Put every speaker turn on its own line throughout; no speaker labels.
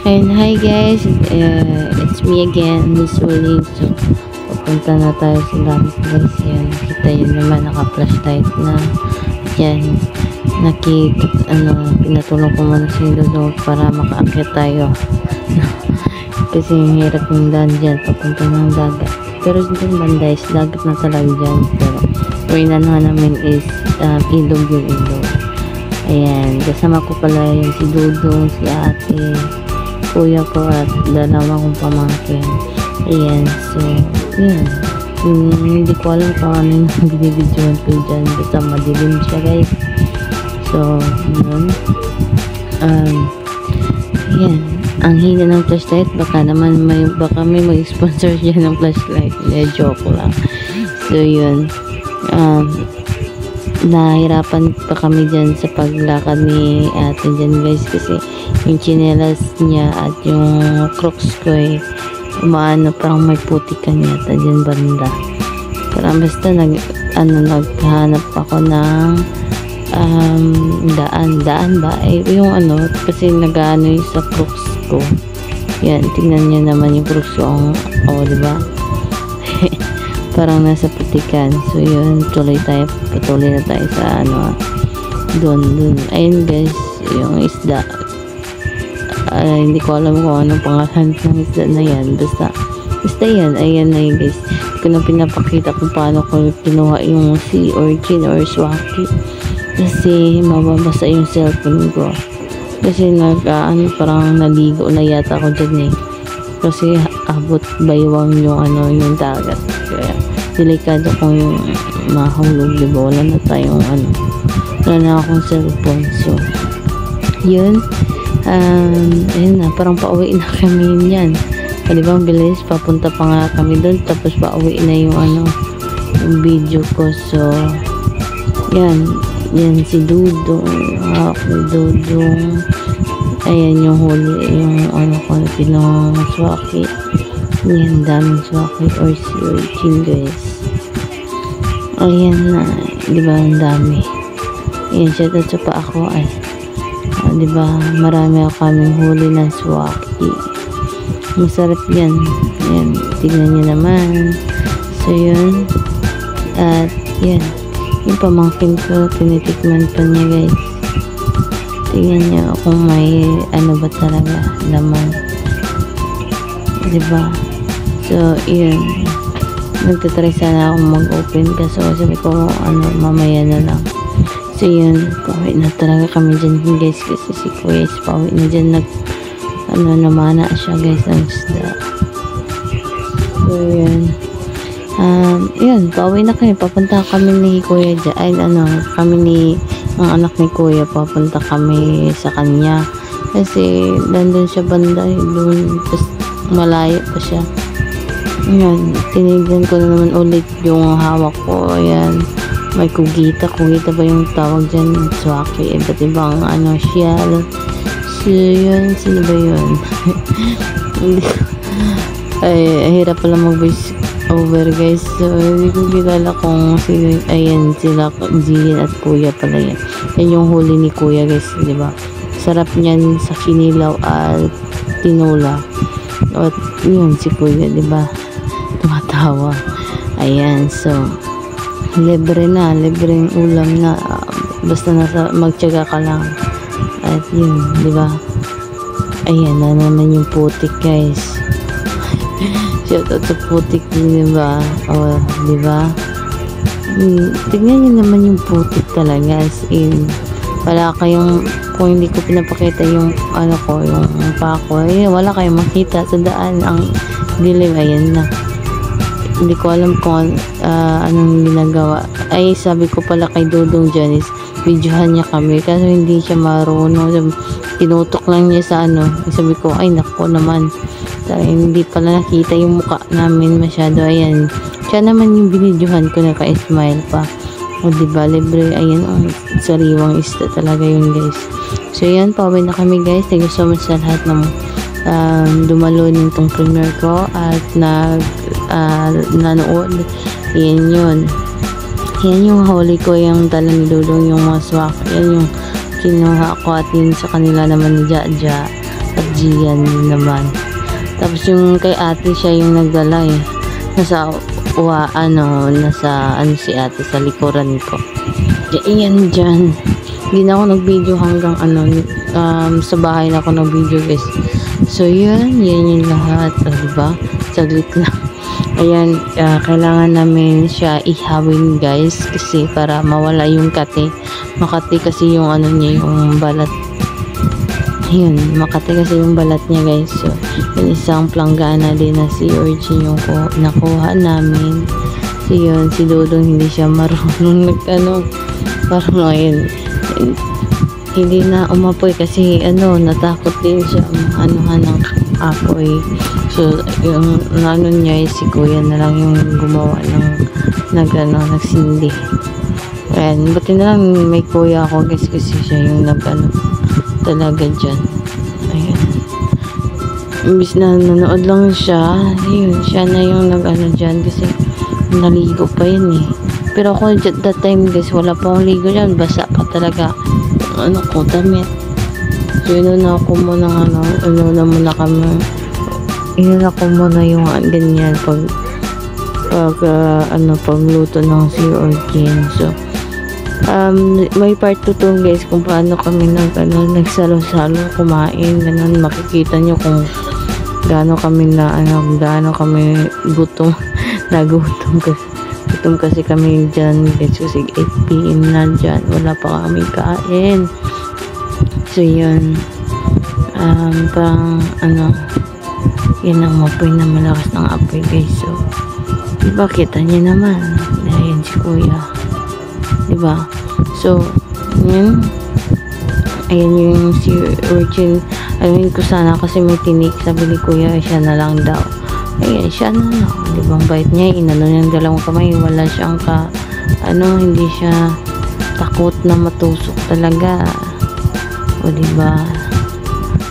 And hi guys, it's me again, Miss Uli. So, papunta na tayo sa langit guys. Yan, kita yun naman, naka-flashlight na. Yan, pinatulong ko muna si Lolo para makaakyat tayo. Kasi yung hirap yung daan dyan, papunta ng dagat. Pero dyan banda is dagat na talaga dyan. Pero, yung inanuhan namin is ilog yung ilog. Ayan, kasama ko pala yung si Dudong, si ate, kuya ko at dalawa kong pamangkin. Ayan, so yun, hindi ko alam kung ano yung binibidyoan ko dyan, basta madilim siya guys. So yun, yan, ang hina ng flashlight, baka may mag-sponsor dyan ng flashlight, joke lang. So yun, nahirapan pa kami dyan sa paglakad ni ate dyan guys, kasi yung chinelas niya at yung crocs ko parang may putikan yata dyan banda. Parang basta naghanap ako ng daan ba yung kasi nag-ano yung sa crocs ko. Yan, tingnan niyo naman yung crocs ko, diba? Parang nasa putikan. So yun, patuloy na tayo sa doon. Ayun guys, yung isda, hindi ko alam kung anong pangalan ng isda na yan, basta yan, ayan na yun guys. Hindi ko na pinapakita kung paano ko kinuha yung sea urchin or swaki, kasi mababasa yung cellphone ko, kasi parang naligo na yata ako dyan kasi abot baywang yung dagat, kaya delikado kung yung mahulog, diba? Wala na tayong wala na akong cellphone. So yun, ayun na, parang pauwi na kami yan, diba? Ang bilis, papunta pa nga kami doon, tapos pauwi na yung video ko. So yan si Dudong, ayan yung huli, yung ko pinong-swaki. Yan, daming swaki or sea urchin guys. Ayan na, diba, ang dami. Ayan, shout out sa pa ako diba, marami kaming huli ng swaki. Masarap yan. Ayan, tignan nyo naman. So yun, at yan, yung pamangkin ko, tinitikman pa niya guys. Tingnan nyo kung may ba talaga laman, diba? So yun, nagtatry sana akong mag-open, kaso sabi ko mamaya na lang. So yun, pauwi na talaga kami dyan guys, kasi si kuya is pauwi na dyan, namana siya guys ng isda. So yun, yun, pauwi na kami, papunta kami ni kuya dyan, ang anak ni kuya, papunta kami sa kanya, kasi nandun siya banda, doon, malayo pa siya. Yan, tinignan ko na naman ulit yung hawak ko. Ayan, may kugita ba yung tawag dyan? Swaki, iba't ibang shell. So yun, sino ba yun? Ay, hirap pala mag-voice over guys. So hindi ko kilala kung sino. Ayan, sila Jillian at kuya pala yan. Yan yung huli ni kuya guys, diba? Sarap niyan sa kinilaw at tinola. At yun si kuya, diba, tumatawa. Ayan, so libreng ulam na, basta magtiyaga ka lang. At yun, diba, ayan na naman yung putik guys. Shout out sa putik, diba? Diba, tignan nyo naman yung putik talaga, as in wala kayong, kung hindi ko pinapakita yung yung pako, wala kayong makita sa daan, ang dilim. Ayan na, hindi ko alam kung anong ginagawa. Ay, sabi ko pala kay Dudong dyan is videohan niya kami, kasi hindi siya marunong, tinutok lang niya sa sabi ko, ay nako naman, hindi pala nakita yung mukha namin masyado. Ayan, siya naman yung binidyohan ko, naka-smile pa. Diba, libre. Ayan, sariwang isda talaga yun guys. So yan, pauwi na kami guys. Thank you so much sa lahat ng dumalo nitong premiere ko at nanood. Yan yun. Yan yung huli ko, yung dala ni Dudong, yung mga swak. Yan yung kinuha ko, at yun sa kanila naman ni Jaja. at Gian naman. Tapos yung kay ate, siya yung nagdala eh. Nasa si ate sa likuran ko. Iyan dyan. Hindi na ako nag-video hanggang sa bahay na ako nag-video guys. So yan yung lahat. Diba? Saglit lang. Ayan, kailangan namin siya ihawin guys. Kasi para mawala yung kate. Makati kasi yung niya, yung balat. Ayun, makati kasi yung balat niya guys. So, yung isang planggana din na si Origin yung nakuha namin. So, yun, si Dodong hindi siya marunong parang ayun, hindi na umapoy kasi natakot din siya ng apoy. So, yung niya si kuya na lang yung gumawa nagsindi. Ayan, buti na lang may kuya ako guys kasi siya yung talaga dyan. Ayan. Imbis na nanood lang siya, yun, siya na yung dyan kasi naligo pa yun eh. Pero ako that time guys, wala pa akong ligo dyan, basa pa talaga ko damit. So inuna ko muna yung ganyan pagluto ng sea orchid. So may part 2 to guys kung paano kami nagsalo-salo kumain, ganun. Makikita nyo kung gaano kami gutom kasi kami dyan guys kasi 8 PM na dyan, wala pa kami kain. So yun, parang yun ang apoy na malakas ng apoy guys. So diba kita nyo naman, ayan si kuya, diba? So yun, ayan yung si Origin. Ko sana kasi may tinik, sabi ni kuya siya na lang daw. Ayan, siya na lang. Diba, ang bait niya, niyang dalawang kamay, wala siyang hindi siya takot na matusok talaga. O diba,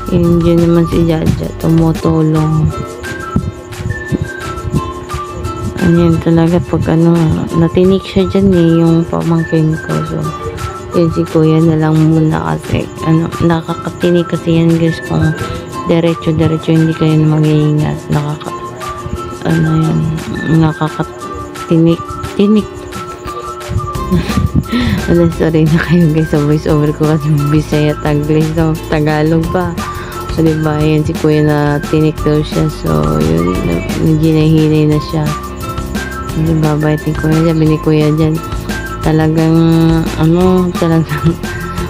yun dyan naman si Jaja, tumutulong. Ayan talaga pag natinik siya dyan yung pamangkin ko. So, yun si kuya na lang muna kasi, nakakatinik kasi yan guys kung diretso hindi kayo mag-iingat. Nakakatinik. Sorry na kayo guys sa voice over ko kasi Bisaya, Tagalog pa. So diba, yan si kuya na tinik daw siya. So yun, ginahinay na siya. Diba, bait ni kuya, sabi ni kuya dyan, talagang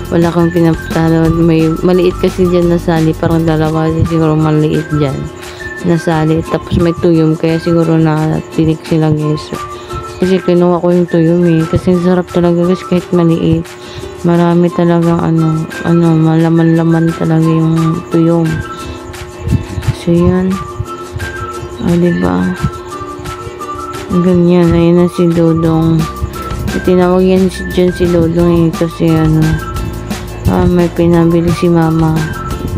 wala kang pinapatalo. May maliit kasi dyan nasali, parang dalawa siguro maliit dyan nasali, tapos may tuyom, kaya siguro na tinik sila guys. Kasi kinuha ko yung tuyom kasi sarap talaga guys kahit maliit. Marami talagang malaman-laman talaga yung tuyom. So yun, diba, ganyan. Ayun na si Dodong, tinawag yan si Dodong kasi may pinabili si mama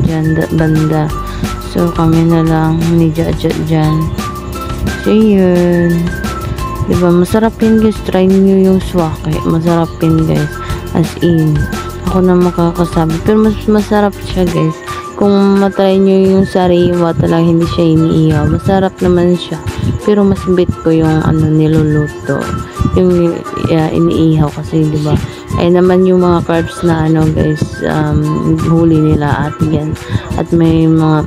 dyan banda. So kami na lang ni Jaja dyan. So yun, diba, masarap yun guys. Try nyo yung swake, masarap yun guys, as in ako na makakasabi. Pero mas masarap siya guys kung matry nyo yung sariwa talaga, hindi siya iniihaw. Masarap naman siya, pero mas bet ko yung niluluto, yung iniihaw kasi diba, ay naman yung mga carbs na guys, huli nila at yan. At may mga,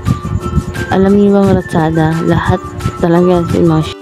alam niyo bang ratsada, lahat talaga sa mga